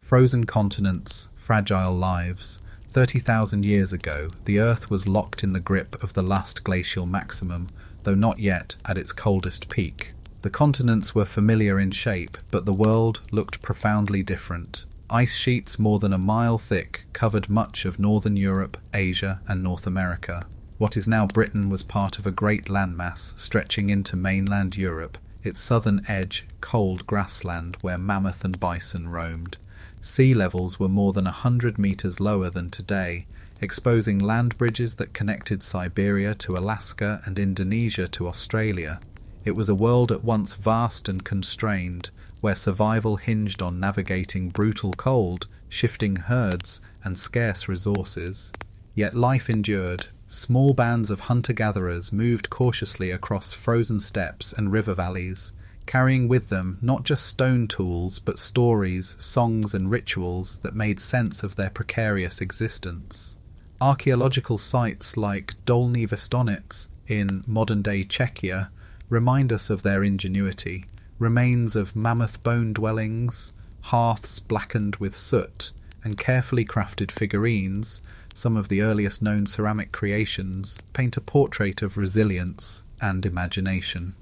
Frozen continents, fragile lives. 30,000 years ago, the Earth was locked in the grip of the last glacial maximum, though not yet at its coldest peak. The continents were familiar in shape, but the world looked profoundly different. Ice sheets more than a mile thick covered much of northern Europe, Asia, and North America. What is now Britain was part of a great landmass stretching into mainland Europe, its southern edge cold grassland where mammoth and bison roamed. Sea levels were more than 100 meters lower than today, exposing land bridges that connected Siberia to Alaska and Indonesia to Australia. It was a world at once vast and constrained, where survival hinged on navigating brutal cold, shifting herds, and scarce resources. Yet life endured. Small bands of hunter-gatherers moved cautiously across frozen steppes and river valleys, carrying with them not just stone tools but stories, songs and rituals that made sense of their precarious existence. Archaeological sites like Dolní Věstonice in modern-day Czechia remind us of their ingenuity. Remains of mammoth bone dwellings, hearths blackened with soot, and carefully crafted figurines, some of the earliest known ceramic creations, paint a portrait of resilience and imagination.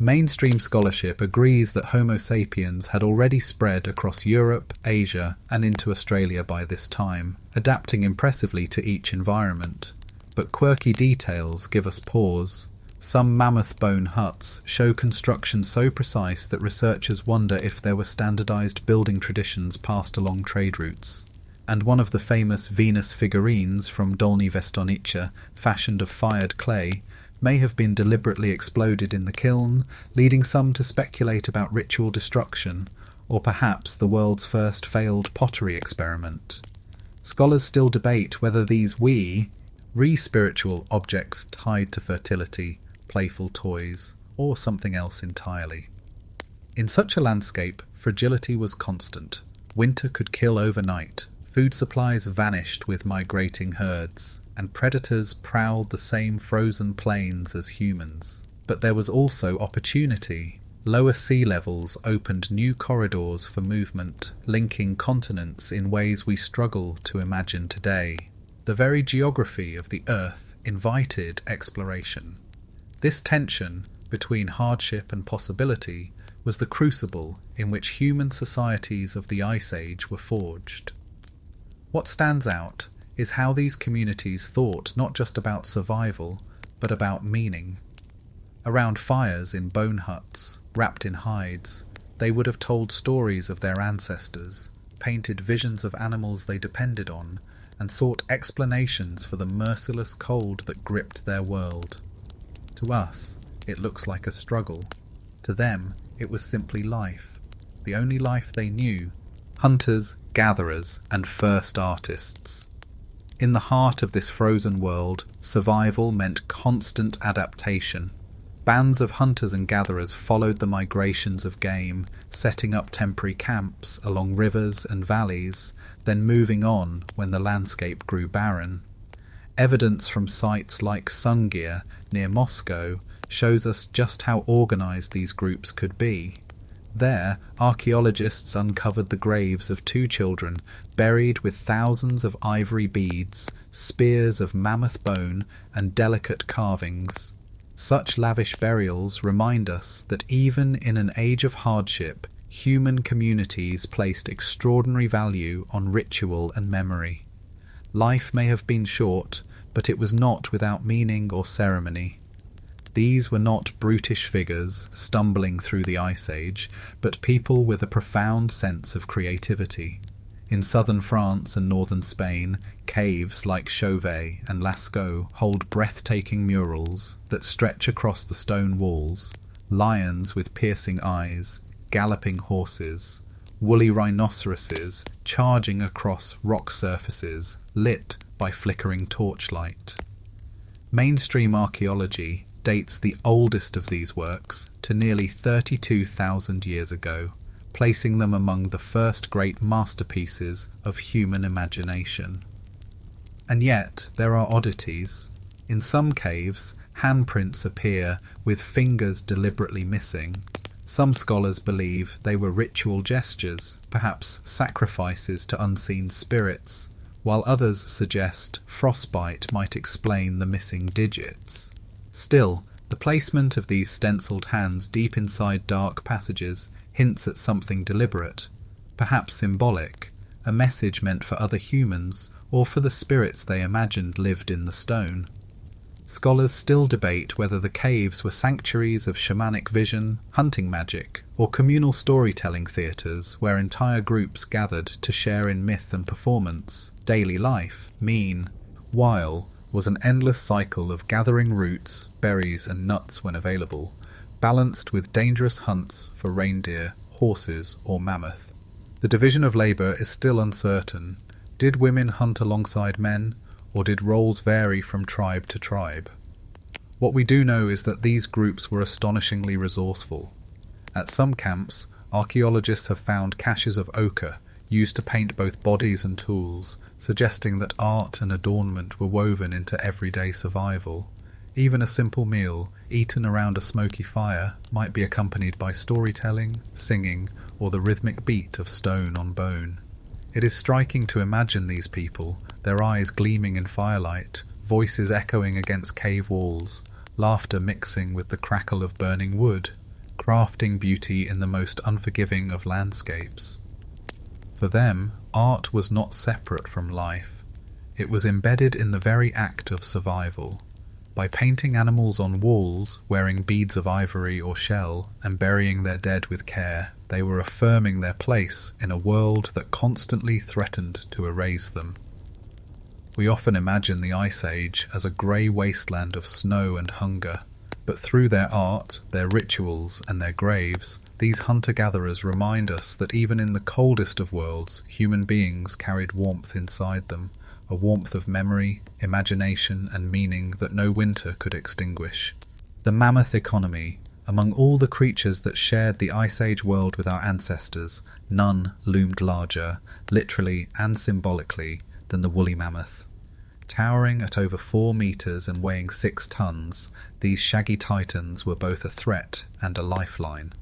Mainstream scholarship agrees that Homo sapiens had already spread across Europe, Asia, and into Australia by this time, adapting impressively to each environment. But quirky details give us pause. Some mammoth bone huts show construction so precise that researchers wonder if there were standardized building traditions passed along trade routes. And one of the famous Venus figurines from Dolní Věstonice, fashioned of fired clay, may have been deliberately exploded in the kiln, leading some to speculate about ritual destruction, or perhaps the world's first failed pottery experiment. Scholars still debate whether these re-spiritual objects tied to fertility, playful toys, or something else entirely. In such a landscape, fragility was constant. Winter could kill overnight, food supplies vanished with migrating herds, and predators prowled the same frozen plains as humans. But there was also opportunity. Lower sea levels opened new corridors for movement, linking continents in ways we struggle to imagine today. The very geography of the Earth invited exploration. This tension between hardship and possibility was the crucible in which human societies of the Ice Age were forged. What stands out is how these communities thought not just about survival, but about meaning. Around fires in bone huts, wrapped in hides, they would have told stories of their ancestors, painted visions of animals they depended on, and sought explanations for the merciless cold that gripped their world. To us, it looks like a struggle. To them, it was simply life, the only life they knew. Hunters, gatherers, and first artists. In the heart of this frozen world, survival meant constant adaptation. Bands of hunters and gatherers followed the migrations of game, setting up temporary camps along rivers and valleys, then moving on when the landscape grew barren. Evidence from sites like Sungir, near Moscow, shows us just how organized these groups could be. There, archaeologists uncovered the graves of 2 children buried with thousands of ivory beads, spears of mammoth bone, and delicate carvings. Such lavish burials remind us that even in an age of hardship, human communities placed extraordinary value on ritual and memory. Life may have been short, but it was not without meaning or ceremony. These were not brutish figures stumbling through the Ice Age, but people with a profound sense of creativity. In southern France and northern Spain, caves like Chauvet and Lascaux hold breathtaking murals that stretch across the stone walls. Lions with piercing eyes, galloping horses, woolly rhinoceroses charging across rock surfaces lit by flickering torchlight. Mainstream archaeology dates the oldest of these works to nearly 32,000 years ago, placing them among the first great masterpieces of human imagination. And yet there are oddities. In some caves, handprints appear with fingers deliberately missing. Some scholars believe they were ritual gestures, perhaps sacrifices to unseen spirits, while others suggest frostbite might explain the missing digits. Still, the placement of these stenciled hands deep inside dark passages hints at something deliberate, perhaps symbolic, a message meant for other humans or for the spirits they imagined lived in the stone. Scholars still debate whether the caves were sanctuaries of shamanic vision, hunting magic, or communal storytelling theatres where entire groups gathered to share in myth and performance. Daily life, while was an endless cycle of gathering roots, berries and nuts when available, balanced with dangerous hunts for reindeer, horses or mammoth. The division of labour is still uncertain. Did women hunt alongside men, or did roles vary from tribe to tribe? What we do know is that these groups were astonishingly resourceful. At some camps, archaeologists have found caches of ochre used to paint both bodies and tools, suggesting that art and adornment were woven into everyday survival. Even a simple meal, eaten around a smoky fire, might be accompanied by storytelling, singing, or the rhythmic beat of stone on bone. It is striking to imagine these people, their eyes gleaming in firelight, voices echoing against cave walls, laughter mixing with the crackle of burning wood, crafting beauty in the most unforgiving of landscapes. For them, art was not separate from life. It was embedded in the very act of survival. By painting animals on walls, wearing beads of ivory or shell, and burying their dead with care, they were affirming their place in a world that constantly threatened to erase them. We often imagine the Ice Age as a grey wasteland of snow and hunger, but through their art, their rituals, and their graves, these hunter-gatherers remind us that even in the coldest of worlds, human beings carried warmth inside them, a warmth of memory, imagination, and meaning that no winter could extinguish. The mammoth economy. Among all the creatures that shared the Ice Age world with our ancestors, none loomed larger, literally and symbolically, than the woolly mammoth. Towering at over 4 meters and weighing 6 tons, these shaggy titans were both a threat and a lifeline.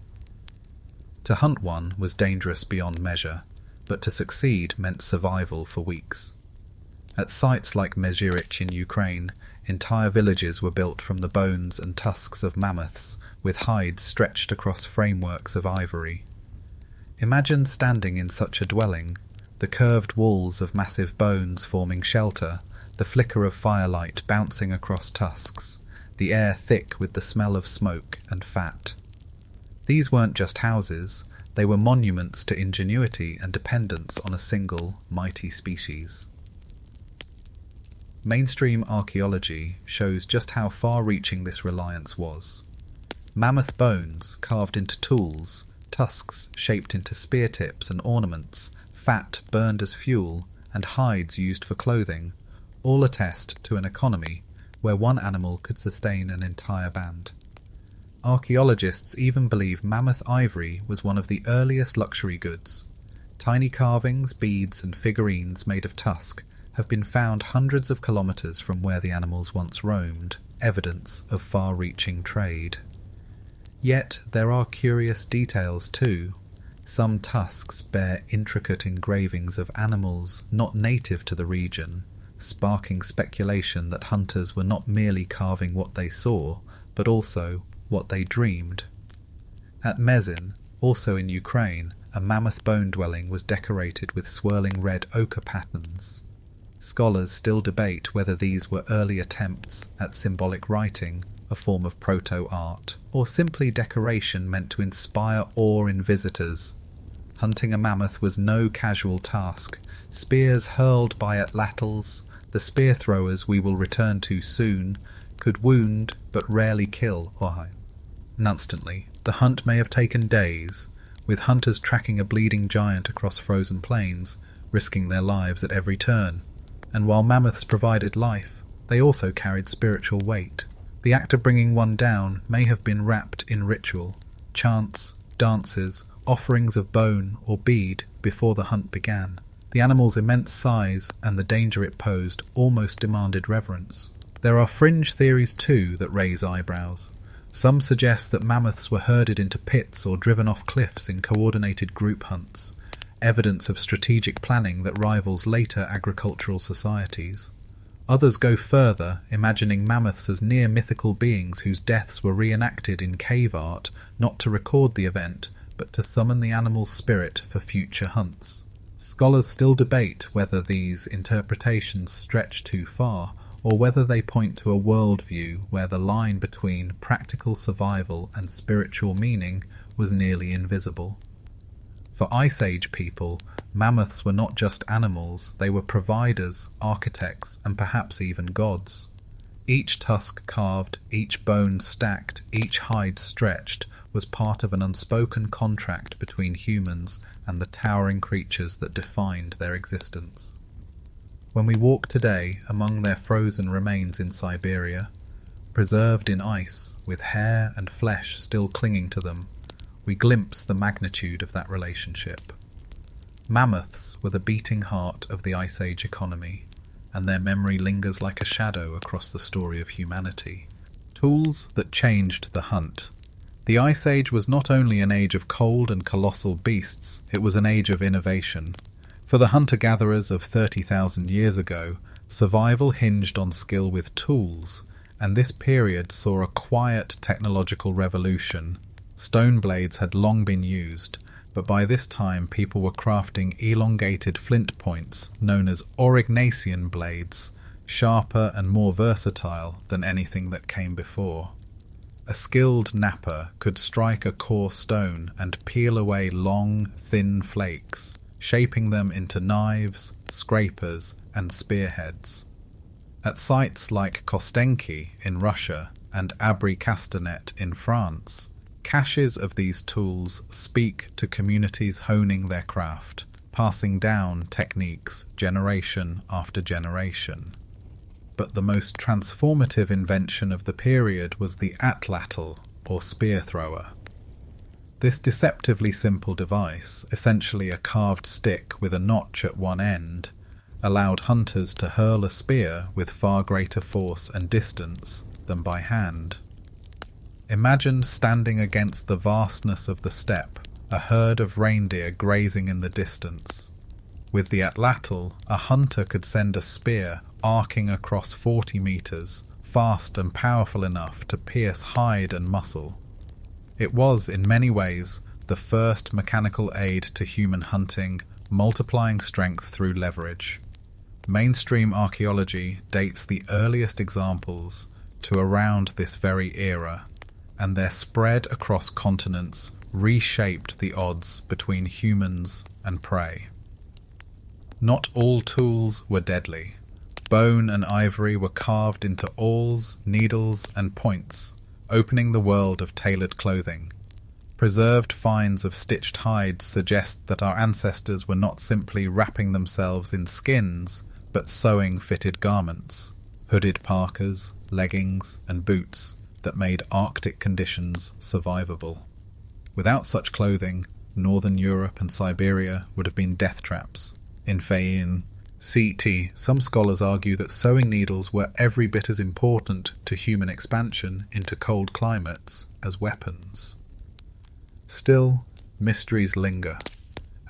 To hunt one was dangerous beyond measure, but to succeed meant survival for weeks. At sites like Mezhyrich in Ukraine, entire villages were built from the bones and tusks of mammoths, with hides stretched across frameworks of ivory. Imagine standing in such a dwelling, the curved walls of massive bones forming shelter, the flicker of firelight bouncing across tusks, the air thick with the smell of smoke and fat. These weren't just houses, they were monuments to ingenuity and dependence on a single, mighty species. Mainstream archaeology shows just how far-reaching this reliance was. Mammoth bones carved into tools, tusks shaped into spear tips and ornaments, fat burned as fuel, and hides used for clothing, all attest to an economy where one animal could sustain an entire band. Archaeologists even believe mammoth ivory was one of the earliest luxury goods. Tiny carvings, beads, and figurines made of tusk have been found hundreds of kilometers from where the animals once roamed, evidence of far-reaching trade. Yet there are curious details too. Some tusks bear intricate engravings of animals not native to the region, sparking speculation that hunters were not merely carving what they saw, but also what they dreamed. At Mezin, also in Ukraine, a mammoth bone dwelling was decorated with swirling red ochre patterns. Scholars still debate whether these were early attempts at symbolic writing, a form of proto-art, or simply decoration meant to inspire awe in visitors. Hunting a mammoth was no casual task. Spears hurled by atlatls, the spear throwers we will return to soon, could wound but rarely kill instantly. The hunt may have taken days, with hunters tracking a bleeding giant across frozen plains, risking their lives at every turn. And while mammoths provided life, they also carried spiritual weight. The act of bringing one down may have been wrapped in ritual, chants, dances, offerings of bone or bead before the hunt began. The animal's immense size and the danger it posed almost demanded reverence. There are fringe theories too that raise eyebrows. Some suggest that mammoths were herded into pits or driven off cliffs in coordinated group hunts, evidence of strategic planning that rivals later agricultural societies. Others go further, imagining mammoths as near mythical beings whose deaths were reenacted in cave art, not to record the event, but to summon the animal's spirit for future hunts. Scholars still debate whether these interpretations stretch too far, or whether they point to a worldview where the line between practical survival and spiritual meaning was nearly invisible. For Ice Age people, mammoths were not just animals, they were providers, architects, and perhaps even gods. Each tusk carved, each bone stacked, each hide stretched was part of an unspoken contract between humans and the towering creatures that defined their existence. When we walk today among their frozen remains in Siberia, preserved in ice, with hair and flesh still clinging to them, we glimpse the magnitude of that relationship. Mammoths were the beating heart of the Ice Age economy, and their memory lingers like a shadow across the story of humanity. Tools that changed the hunt. The Ice Age was not only an age of cold and colossal beasts, it was an age of innovation. For the hunter-gatherers of 30,000 years ago, survival hinged on skill with tools, and this period saw a quiet technological revolution. Stone blades had long been used, but by this time people were crafting elongated flint points known as Aurignacian blades, sharper and more versatile than anything that came before. A skilled napper could strike a coarse stone and peel away long, thin flakes, shaping them into knives, scrapers, and spearheads. At sites like Kostenki in Russia and Abri-Castanet in France, caches of these tools speak to communities honing their craft, passing down techniques generation after generation. But the most transformative invention of the period was the atlatl, or spear thrower. This deceptively simple device, essentially a carved stick with a notch at one end, allowed hunters to hurl a spear with far greater force and distance than by hand. Imagine standing against the vastness of the steppe, a herd of reindeer grazing in the distance. With the atlatl, a hunter could send a spear arcing across 40 meters, fast and powerful enough to pierce hide and muscle. It was, in many ways, the first mechanical aid to human hunting, multiplying strength through leverage. Mainstream archaeology dates the earliest examples to around this very era, and their spread across continents reshaped the odds between humans and prey. Not all tools were deadly. Bone and ivory were carved into awls, needles, and points, opening the world of tailored clothing. Preserved finds of stitched hides suggest that our ancestors were not simply wrapping themselves in skins, but sewing fitted garments, hooded parkas, leggings, and boots that made Arctic conditions survivable. Without such clothing, northern Europe and Siberia would have been death traps. In Fayin, CT, some scholars argue that sewing needles were every bit as important to human expansion into cold climates as weapons. Still, mysteries linger.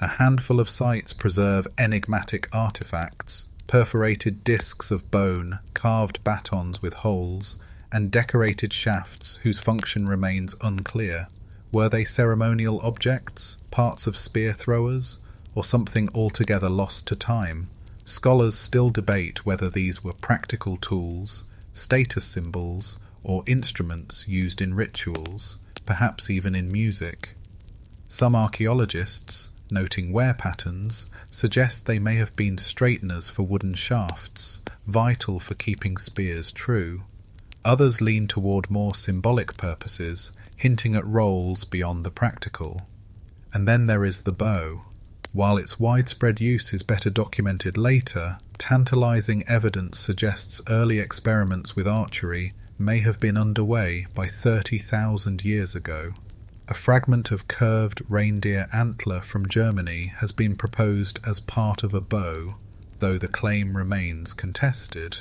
A handful of sites preserve enigmatic artifacts, perforated discs of bone, carved batons with holes, and decorated shafts whose function remains unclear. Were they ceremonial objects, parts of spear throwers, or something altogether lost to time? Scholars still debate whether these were practical tools, status symbols, or instruments used in rituals, perhaps even in music. Some archaeologists, noting wear patterns, suggest they may have been straighteners for wooden shafts, vital for keeping spears true. Others lean toward more symbolic purposes, hinting at roles beyond the practical. And then there is the bow. While its widespread use is better documented later, tantalizing evidence suggests early experiments with archery may have been underway by 30,000 years ago. A fragment of curved reindeer antler from Germany has been proposed as part of a bow, though the claim remains contested.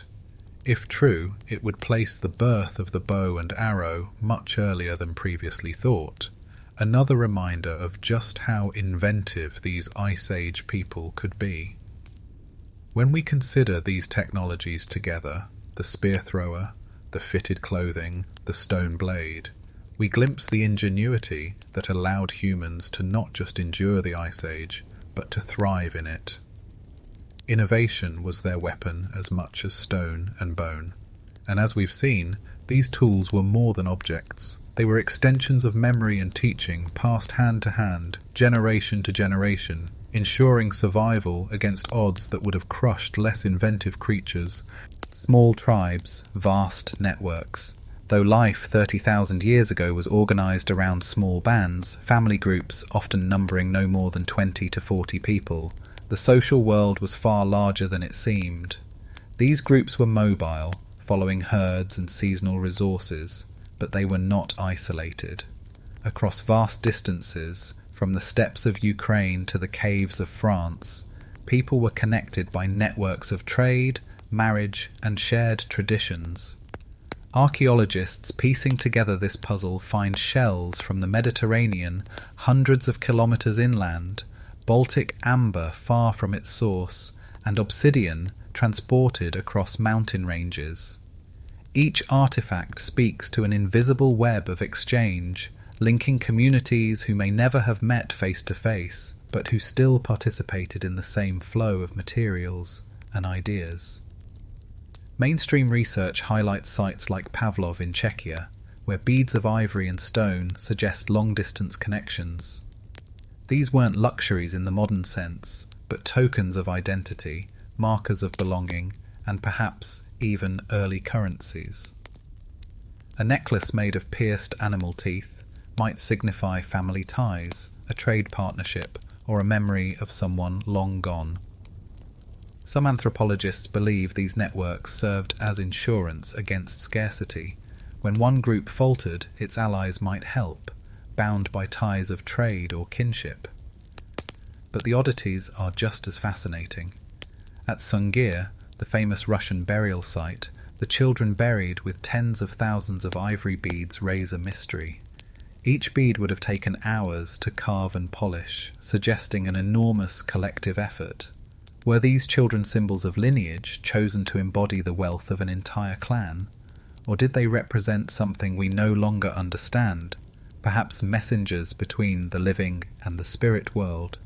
If true, it would place the birth of the bow and arrow much earlier than previously thought, another reminder of just how inventive these Ice Age people could be. When we consider these technologies together, the spear thrower, the fitted clothing, the stone blade, we glimpse the ingenuity that allowed humans to not just endure the Ice Age, but to thrive in it. Innovation was their weapon as much as stone and bone, and as we've seen, these tools were more than objects. They were extensions of memory and teaching passed hand to hand, generation to generation, ensuring survival against odds that would have crushed less inventive creatures. Small tribes, vast networks. Though life 30,000 years ago was organised around small bands, family groups often numbering no more than 20 to 40 people, the social world was far larger than it seemed. These groups were mobile, following herds and seasonal resources, but they were not isolated. Across vast distances, from the steppes of Ukraine to the caves of France, people were connected by networks of trade, marriage, and shared traditions. Archaeologists piecing together this puzzle find shells from the Mediterranean hundreds of kilometres inland, Baltic amber far from its source, and obsidian transported across mountain ranges. Each artifact speaks to an invisible web of exchange, linking communities who may never have met face to face, but who still participated in the same flow of materials and ideas. Mainstream research highlights sites like Pavlov in Czechia, where beads of ivory and stone suggest long-distance connections. These weren't luxuries in the modern sense, but tokens of identity, markers of belonging, and perhaps even early currencies. A necklace made of pierced animal teeth might signify family ties, a trade partnership, or a memory of someone long gone. Some anthropologists believe these networks served as insurance against scarcity. When one group faltered, its allies might help, bound by ties of trade or kinship. But the oddities are just as fascinating. At Sungir, the famous Russian burial site, the children buried with tens of thousands of ivory beads raise a mystery. Each bead would have taken hours to carve and polish, suggesting an enormous collective effort. Were these children symbols of lineage chosen to embody the wealth of an entire clan? Or did they represent something we no longer understand, perhaps messengers between the living and the spirit world?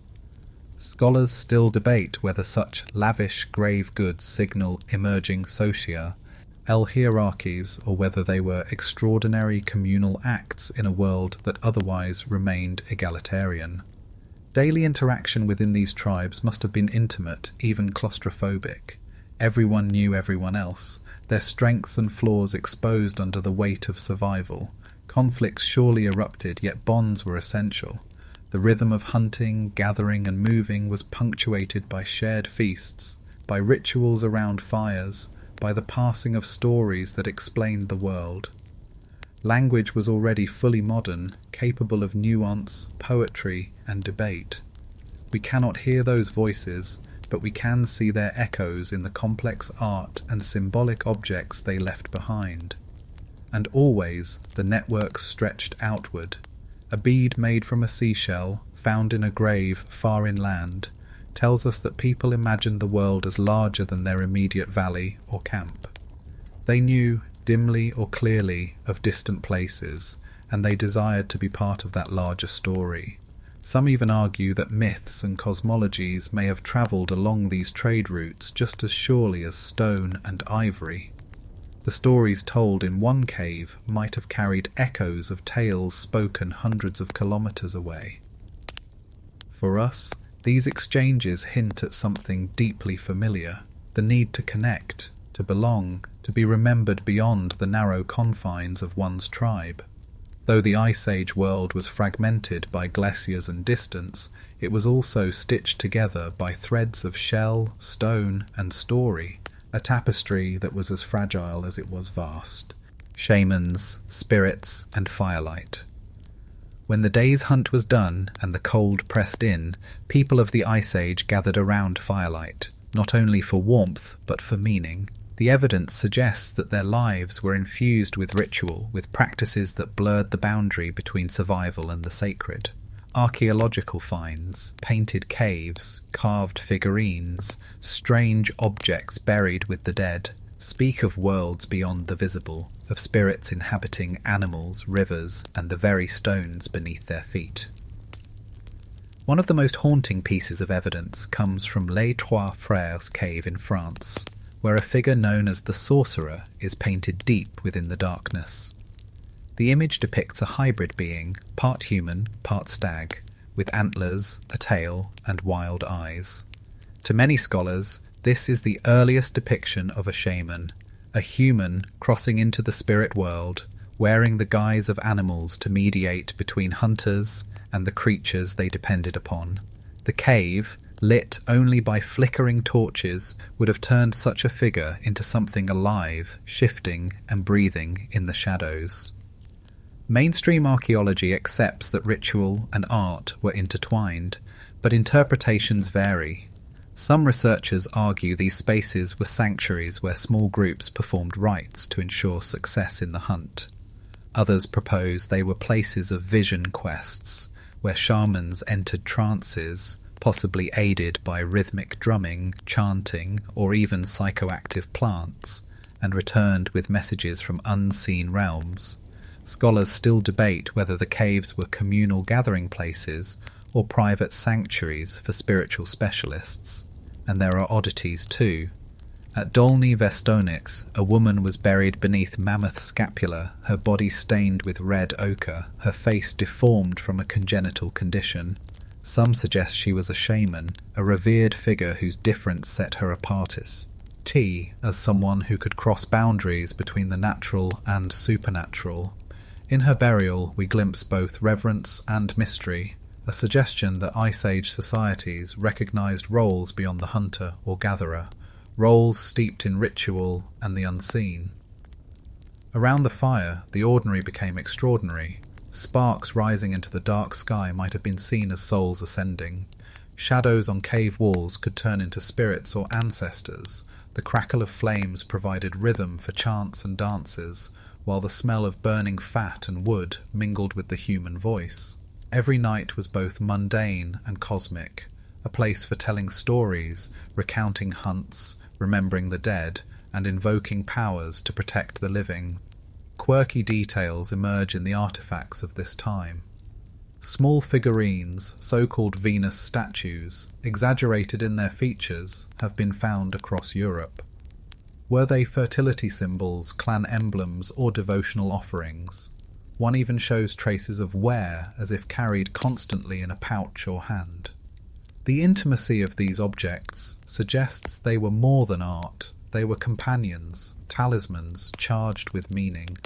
Scholars still debate whether such lavish grave goods signal emerging socia, hierarchies, or whether they were extraordinary communal acts in a world that otherwise remained egalitarian. Daily interaction within these tribes must have been intimate, even claustrophobic. Everyone knew everyone else, their strengths and flaws exposed under the weight of survival. Conflicts surely erupted, yet bonds were essential. The rhythm of hunting, gathering, and moving was punctuated by shared feasts, by rituals around fires, by the passing of stories that explained the world. Language was already fully modern, capable of nuance, poetry, and debate. We cannot hear those voices, but we can see their echoes in the complex art and symbolic objects they left behind. And always the network stretched outward. A bead made from a seashell, found in a grave far inland, tells us that people imagined the world as larger than their immediate valley or camp. They knew, dimly or clearly, of distant places, and they desired to be part of that larger story. Some even argue that myths and cosmologies may have travelled along these trade routes just as surely as stone and ivory. The stories told in one cave might have carried echoes of tales spoken hundreds of kilometres away. For us, these exchanges hint at something deeply familiar, the need to connect, to belong, to be remembered beyond the narrow confines of one's tribe. Though the Ice Age world was fragmented by glaciers and distance, it was also stitched together by threads of shell, stone, and story, a tapestry that was as fragile as it was vast. Shamans, spirits, and firelight. When the day's hunt was done and the cold pressed in, people of the Ice Age gathered around firelight, not only for warmth but for meaning. The evidence suggests that their lives were infused with ritual, with practices that blurred the boundary between survival and the sacred. Archaeological finds, painted caves, carved figurines, strange objects buried with the dead, speak of worlds beyond the visible, of spirits inhabiting animals, rivers, and the very stones beneath their feet. One of the most haunting pieces of evidence comes from Les Trois Frères cave in France, where a figure known as the Sorcerer is painted deep within the darkness. The image depicts a hybrid being, part human, part stag, with antlers, a tail, and wild eyes. To many scholars, this is the earliest depiction of a shaman, a human crossing into the spirit world, wearing the guise of animals to mediate between hunters and the creatures they depended upon. The cave, lit only by flickering torches, would have turned such a figure into something alive, shifting and breathing in the shadows. Mainstream archaeology accepts that ritual and art were intertwined, but interpretations vary. Some researchers argue these spaces were sanctuaries where small groups performed rites to ensure success in the hunt. Others propose they were places of vision quests, where shamans entered trances, possibly aided by rhythmic drumming, chanting, or even psychoactive plants, and returned with messages from unseen realms. Scholars still debate whether the caves were communal gathering places or private sanctuaries for spiritual specialists. And there are oddities too. At Dolny Vestonix, a woman was buried beneath mammoth scapula, her body stained with red ochre, her face deformed from a congenital condition. Some suggest she was a shaman, a revered figure whose difference set her apart as someone who could cross boundaries between the natural and supernatural. In her burial, we glimpse both reverence and mystery, a suggestion that Ice Age societies recognized roles beyond the hunter or gatherer, roles steeped in ritual and the unseen. Around the fire, the ordinary became extraordinary. Sparks rising into the dark sky might have been seen as souls ascending. Shadows on cave walls could turn into spirits or ancestors. The crackle of flames provided rhythm for chants and dances, while the smell of burning fat and wood mingled with the human voice. Every night was both mundane and cosmic, a place for telling stories, recounting hunts, remembering the dead, and invoking powers to protect the living. Quirky details emerge in the artifacts of this time. Small figurines, so-called Venus statues, exaggerated in their features, have been found across Europe. Were they fertility symbols, clan emblems, or devotional offerings? One even shows traces of wear, as if carried constantly in a pouch or hand. The intimacy of these objects suggests they were more than art. They were companions, talismans charged with meaning.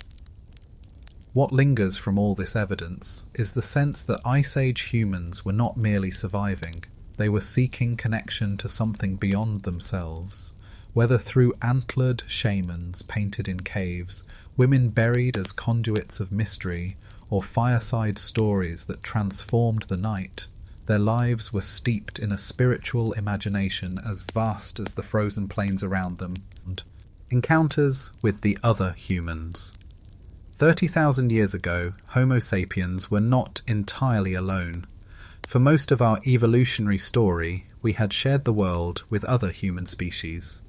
What lingers from all this evidence is the sense that Ice Age humans were not merely surviving, they were seeking connection to something beyond themselves. Whether through antlered shamans painted in caves, women buried as conduits of mystery, or fireside stories that transformed the night, their lives were steeped in a spiritual imagination as vast as the frozen plains around them. Encounters with the other humans. 30,000 years ago, Homo sapiens were not entirely alone. For most of our evolutionary story, we had shared the world with other human species.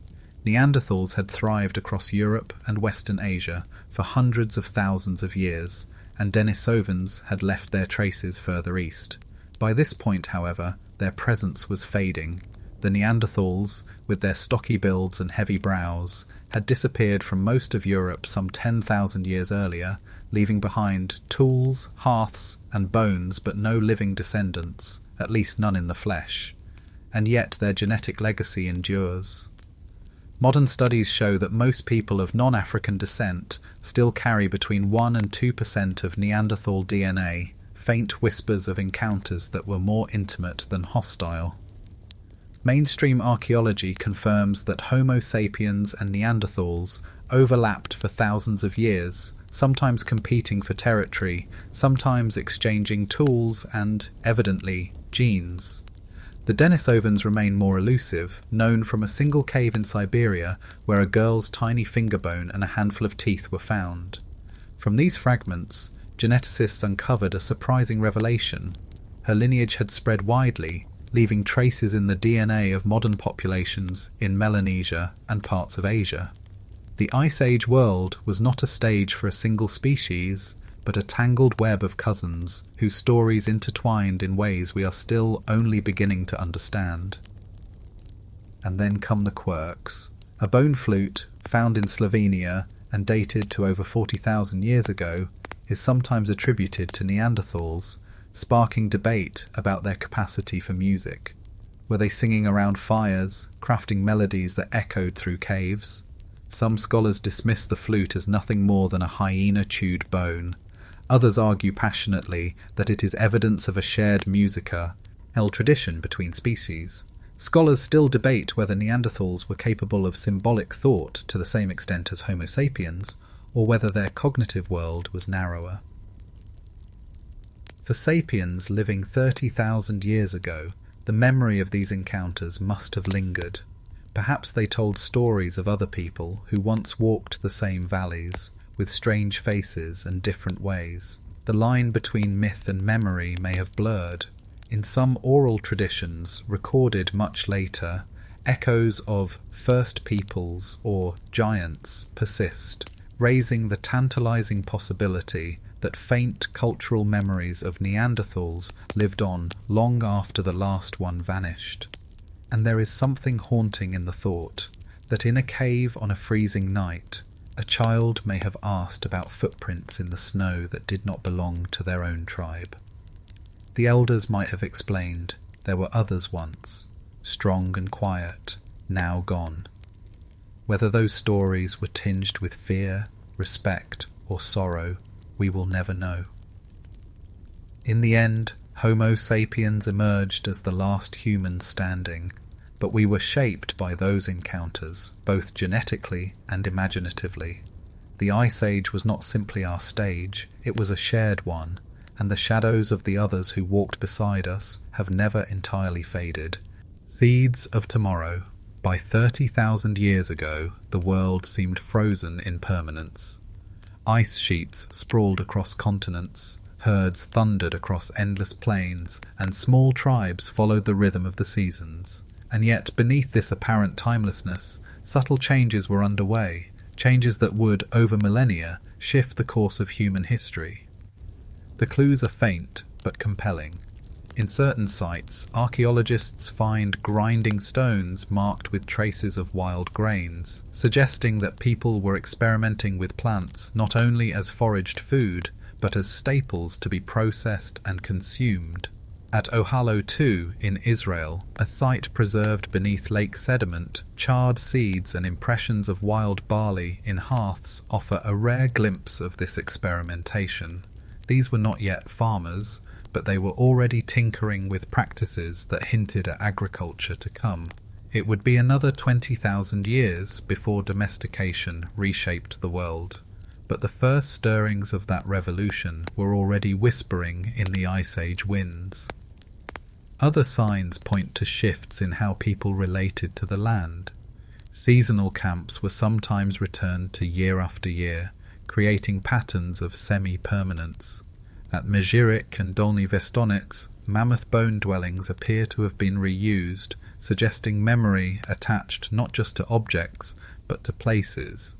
Neanderthals had thrived across Europe and Western Asia for hundreds of thousands of years, and Denisovans had left their traces further east. By this point, however, their presence was fading. The Neanderthals, with their stocky builds and heavy brows, had disappeared from most of Europe some 10,000 years earlier, leaving behind tools, hearths, and bones, but no living descendants, at least none in the flesh. And yet their genetic legacy endures. Modern studies show that most people of non-African descent still carry between 1 and 2% of Neanderthal DNA, faint whispers of encounters that were more intimate than hostile. Mainstream archaeology confirms that Homo sapiens and Neanderthals overlapped for thousands of years, sometimes competing for territory, sometimes exchanging tools and, evidently, genes. The Denisovans remain more elusive, known from a single cave in Siberia where a girl's tiny finger bone and a handful of teeth were found. From these fragments, geneticists uncovered a surprising revelation. Her lineage had spread widely, leaving traces in the DNA of modern populations in Melanesia and parts of Asia. The Ice Age world was not a stage for a single species, but a tangled web of cousins whose stories intertwined in ways we are still only beginning to understand. And then come the quirks. A bone flute, found in Slovenia and dated to over 40,000 years ago, is sometimes attributed to Neanderthals, sparking debate about their capacity for music. Were they singing around fires, crafting melodies that echoed through caves? Some scholars dismiss the flute as nothing more than a hyena-chewed bone. Others argue passionately that it is evidence of a shared musica-held tradition between species. Scholars still debate whether Neanderthals were capable of symbolic thought to the same extent as Homo sapiens, or whether their cognitive world was narrower. For sapiens living 30,000 years ago, the memory of these encounters must have lingered. Perhaps they told stories of other people who once walked the same valleys, with strange faces and different ways. The line between myth and memory may have blurred. In some oral traditions, recorded much later, echoes of first peoples or giants persist, raising the tantalizing possibility that faint cultural memories of Neanderthals lived on long after the last one vanished. And there is something haunting in the thought that in a cave on a freezing night, a child may have asked about footprints in the snow that did not belong to their own tribe. The elders might have explained there were others once, strong and quiet, now gone. Whether those stories were tinged with fear, respect, or sorrow, we will never know. In the end, Homo sapiens emerged as the last humans standing, but we were shaped by those encounters, both genetically and imaginatively. The Ice Age was not simply our stage, it was a shared one, and the shadows of the others who walked beside us have never entirely faded. Seeds of tomorrow. By 30,000 years ago, the world seemed frozen in permanence. Ice sheets sprawled across continents, herds thundered across endless plains, and small tribes followed the rhythm of the seasons. And yet, beneath this apparent timelessness, subtle changes were underway, changes that would, over millennia, shift the course of human history. The clues are faint, but compelling. In certain sites, archaeologists find grinding stones marked with traces of wild grains, suggesting that people were experimenting with plants not only as foraged food, but as staples to be processed and consumed. At Ohalo II in Israel, a site preserved beneath lake sediment, charred seeds and impressions of wild barley in hearths offer a rare glimpse of this experimentation. These were not yet farmers, but they were already tinkering with practices that hinted at agriculture to come. It would be another 20,000 years before domestication reshaped the world, but the first stirrings of that revolution were already whispering in the Ice Age winds. Other signs point to shifts in how people related to the land. Seasonal camps were sometimes returned to year after year, creating patterns of semi-permanence. At Mezhirich and Dolny Vestonets, mammoth bone dwellings appear to have been reused, suggesting memory attached not just to objects, but to places.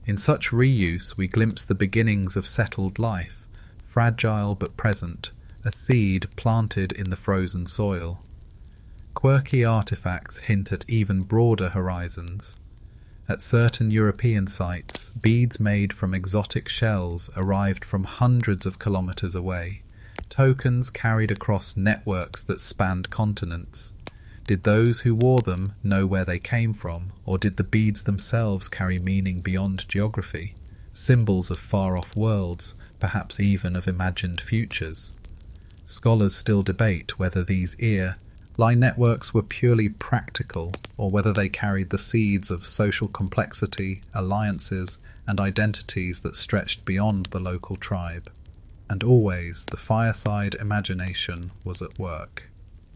In such reuse we glimpse the beginnings of settled life, fragile but present, a seed planted in the frozen soil. Quirky artifacts hint at even broader horizons. At certain European sites, beads made from exotic shells arrived from hundreds of kilometers away, tokens carried across networks that spanned continents. Did those who wore them know where they came from, or did the beads themselves carry meaning beyond geography, symbols of far-off worlds, perhaps even of imagined futures? Scholars still debate whether these line networks were purely practical, or whether they carried the seeds of social complexity, alliances, and identities that stretched beyond the local tribe. And always the fireside imagination was at work.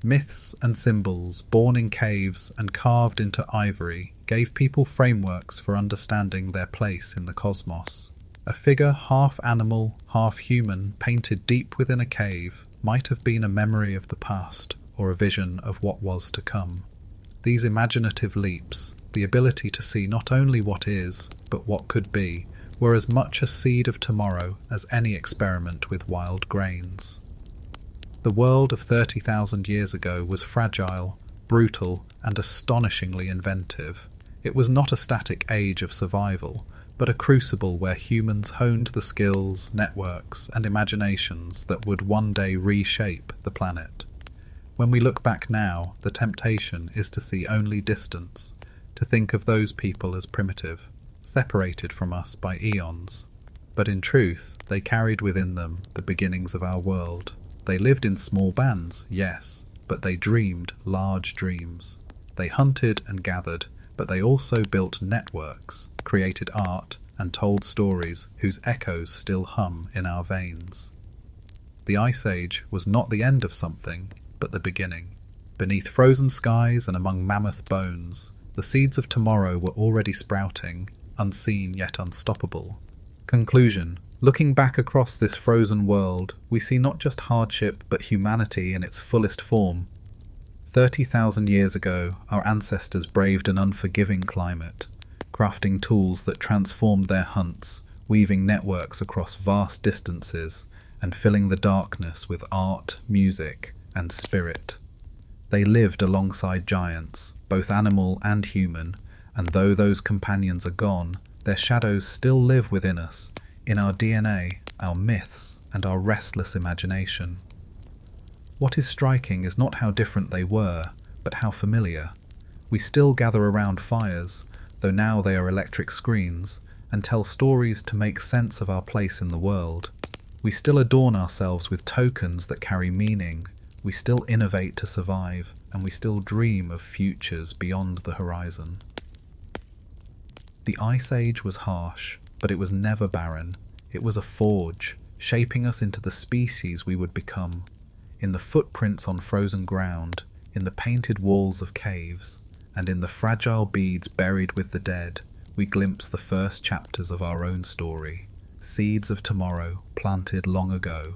Myths and symbols, born in caves and carved into ivory, gave people frameworks for understanding their place in the cosmos. A figure half animal, half human, painted deep within a cave, might have been a memory of the past or a vision of what was to come. These imaginative leaps, the ability to see not only what is, but what could be, were as much a seed of tomorrow as any experiment with wild grains. The world of 30,000 years ago was fragile, brutal, and astonishingly inventive. It was not a static age of survival, but a crucible where humans honed the skills, networks, and imaginations that would one day reshape the planet. When we look back now, the temptation is to see only distance, to think of those people as primitive, separated from us by eons. But in truth, they carried within them the beginnings of our world. They lived in small bands, yes, but they dreamed large dreams. They hunted and gathered, but they also built networks, created art, and told stories whose echoes still hum in our veins. The Ice Age was not the end of something, but the beginning. Beneath frozen skies and among mammoth bones, the seeds of tomorrow were already sprouting, unseen yet unstoppable. Conclusion. Looking back across this frozen world, we see not just hardship but humanity in its fullest form. 30,000 years ago, our ancestors braved an unforgiving climate, crafting tools that transformed their hunts, weaving networks across vast distances, and filling the darkness with art, music, and spirit. They lived alongside giants, both animal and human, and though those companions are gone, their shadows still live within us, in our DNA, our myths, and our restless imagination. What is striking is not how different they were, but how familiar. We still gather around fires, though now they are electric screens, and tell stories to make sense of our place in the world. We still adorn ourselves with tokens that carry meaning, we still innovate to survive, and we still dream of futures beyond the horizon. The Ice Age was harsh, but it was never barren. It was a forge, shaping us into the species we would become. In the footprints on frozen ground, in the painted walls of caves, and in the fragile beads buried with the dead, we glimpse the first chapters of our own story, seeds of tomorrow planted long ago.